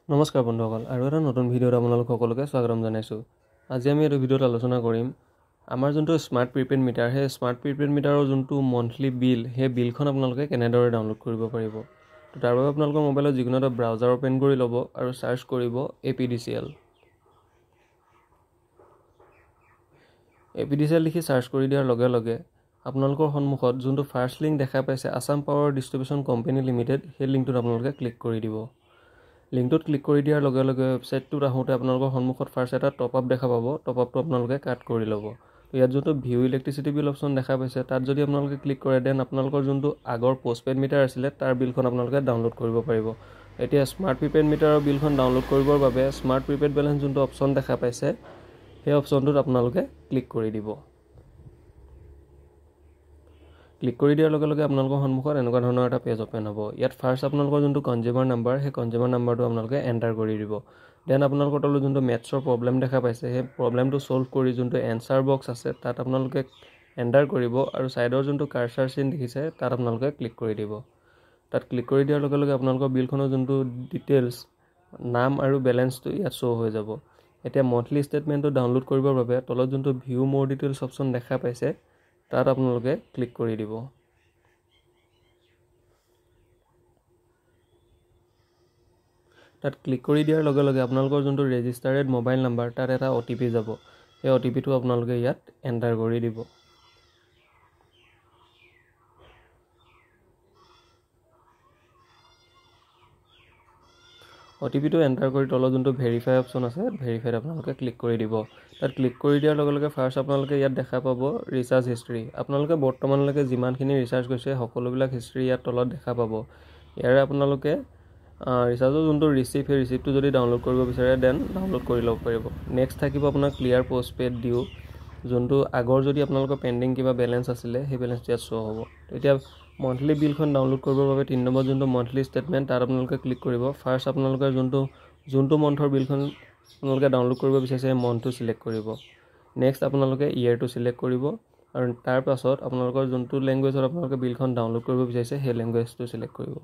নমস্কাৰ বন্ধুসকল, আৰু এটা নতুন ভিডিঅ'ত আপোনালোক সকলোকে স্বাগতম জনাইছোঁ। আজি আমি এই ভিডিঅ'ত আলোচনা কৰিম আমাৰ যোনটো স্মাৰ্ট প্ৰিপেইড মিটাৰ, সেই স্মাৰ্ট প্ৰিপেইড মিটাৰৰ যোনটো মন্থলি বিল, সেই বিলখন আপোনালোকে কেনেদৰে ডাউনলোড কৰিব পাৰিব। তো তাৰ বাবে আপোনালোকৰ মোবাইলত যিকোনো এটা ব্ৰাউজাৰ ওপেন কৰি ল'ব আৰু চাৰ্চ কৰিব APDCL। APDCL লিখি চাৰ্চ কৰি দিয়াৰ লগে লগে আপোনালোকৰ সন্মুখত যোনটো ফাৰ্ষ্ট লিংক দেখা পাইছে Assam power distribution company limited, সেই লিংকটোত আপোনালোকে ক্লিক কৰি দিব। লিংকটোত ক্লিক কৰি দিয়াৰ লগে লগে ৱেবছাইটটোত আহোঁতে আপোনালোকৰ সন্মুখত ফাৰ্ষ্ট এটা টপ আপ দেখা পাব। টপ আপটো আপোনালোকে কাট কৰি ল'ব। তো ইয়াত যোনটো ভিউ ইলেক্ট্ৰিচিটি বিল অপশ্যন দেখা পাইছে, তাত যদি আপোনালোকে ক্লিক কৰে দেন আপোনালোকৰ যোনটো আগৰ পোষ্টপেইড মিটাৰ আছিলে তাৰ বিলখন আপোনালোকে ডাউনলোড কৰিব পাৰিব। এতিয়া স্মাৰ্ট প্ৰিপেইড মিটাৰৰ বিলখন ডাউনলোড কৰিবৰ বাবে স্মাৰ্ট প্ৰিপেইড বেলেঞ্চ যোনটো অপশ্যন দেখা পাইছে, সেই অপশ্যনটোত আপোনালোকে ক্লিক কৰি দিব। ক্লিক কৰি দিয়াৰ লগে লগে আপোনালোকৰ সন্মুখত এনেকুৱা ধৰণৰ এটা পেজ ওপেন হ'ব। ইয়াত ফাৰ্ষ্ট আপোনালোকৰ যোনটো কনজিউমাৰ নাম্বাৰ, সেই কনজিউমাৰ নাম্বাৰটো আপোনালোকে এণ্টাৰ কৰি দিব। দেন আপোনালোকৰ তলত যোনটো মেথছৰ প্ৰব্লেম দেখা পাইছে, সেই প্ৰব্লেমটো ছল্ভ কৰি যোনটো এনচাৰ বক্স আছে তাত আপোনালোকে এণ্টাৰ কৰিব আৰু ছাইডৰ যোনটো কাৰ্চাৰ চিন দেখিছে তাত আপোনালোকে ক্লিক কৰি দিব। তাত ক্লিক কৰি দিয়াৰ লগে লগে আপোনালোকৰ বিলখনৰ যোনটো ডিটেইলছ, নাম আৰু বেলেঞ্চটো ইয়াত শ্ব' হৈ যাব। এতিয়া মন্থলি ষ্টেটমেণ্টটো ডাউনলোড কৰিবৰ বাবে তলত যোনটো ভিউ মোৰ ডিটেইলছ অপশ্যন দেখা পাইছে তাত আপোনালোকে ক্লিক কৰি দিব। তাত ক্লিক কৰি দিয়াৰ লগে লগে আপোনালোকৰ যোনটো ৰেজিষ্টাৰ্ড মোবাইল নাম্বাৰ তাত এটা OTP যাব। সেই OTPটো আপোনালোকে ইয়াত এণ্টাৰ কৰি দিব। OTPটো এণ্টাৰ কৰি তলত যোনটো ভেৰিফাই অপশ্যন আছে, ভেৰিফাইত আপোনালোকে ক্লিক কৰি দিব। তাত ক্লিক কৰি দিয়াৰ লগে লগে ফাৰ্ষ্ট আপোনালোকে ইয়াত দেখা পাব ৰিচাৰ্জ হিষ্ট্ৰী। আপোনালোকে বৰ্তমানলৈকে যিমানখিনি ৰিচাৰ্জ কৰিছে সকলোবিলাক হিষ্ট্ৰী ইয়াত তলত দেখা পাব। ইয়াৰে আপোনালোকে ৰিচাৰ্জৰ যোনটো ৰিচিপ্ট, সেই ৰিচিপ্টটো যদি ডাউনলোড কৰিব বিচাৰে দেন ডাউনলোড কৰি ল'ব পাৰিব। নেক্সট থাকিব আপোনাৰ ক্লিয়াৰ পোষ্টপেইড ডিউ, যোনটো আগৰ যদি আপোনালোকৰ পেণ্ডিং কিবা বেলেঞ্চ আছিলে সেই বেলেঞ্চটো ইয়াত শ্ব' হ'ব। এতিয়া মন্থলি বিলখন ডাউনলোড কৰিবৰ বাবে 3 নম্বৰ যোনটো মন্থলি ষ্টেটমেণ্ট তাত আপোনালোকে ক্লিক কৰিব। ফাৰ্ষ্ট আপোনালোকে যোনটো মন্থৰ বিলখন আপোনালোকে ডাউনলোড কৰিব বিচাৰিছে সেই মন্থটো চিলেক্ট কৰিব। নেক্সট আপোনালোকে ইয়েৰটো চিলেক্ট কৰিব আৰু তাৰ পাছত আপোনালোকৰ যোনটো লেংগুৱেজত আপোনালোকে বিলখন ডাউনলোড কৰিব বিচাৰিছে সেই লেংগুৱেজটো চিলেক্ট কৰিব।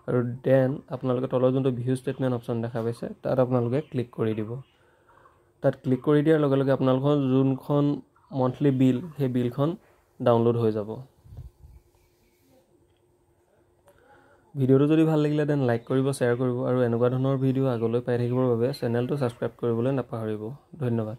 আৰু দেন আপোনালোকে তলৰ যোনটো ভিউ ষ্টেটমেণ্ট অপশ্যন দেখা পাইছে তাত আপোনালোকে ক্লিক কৰি দিব। তাত ক্লিক কৰি দিয়াৰ লগে লগে আপোনালোকৰ যোনখন মন্থলি বিল, সেই বিলখন ডাউনলোড হৈ যাব। ভিডিঅ'টো যদি ভাল লাগিলে দেন লাইক কৰিব, শ্বেয়াৰ কৰিব আৰু এনেকুৱা ধৰণৰ ভিডিঅ' আগলৈ পাই থাকিবৰ বাবে চেনেলটো ছাবস্ক্ৰাইব কৰিবলৈ নাপাহৰিব। ধন্যবাদ।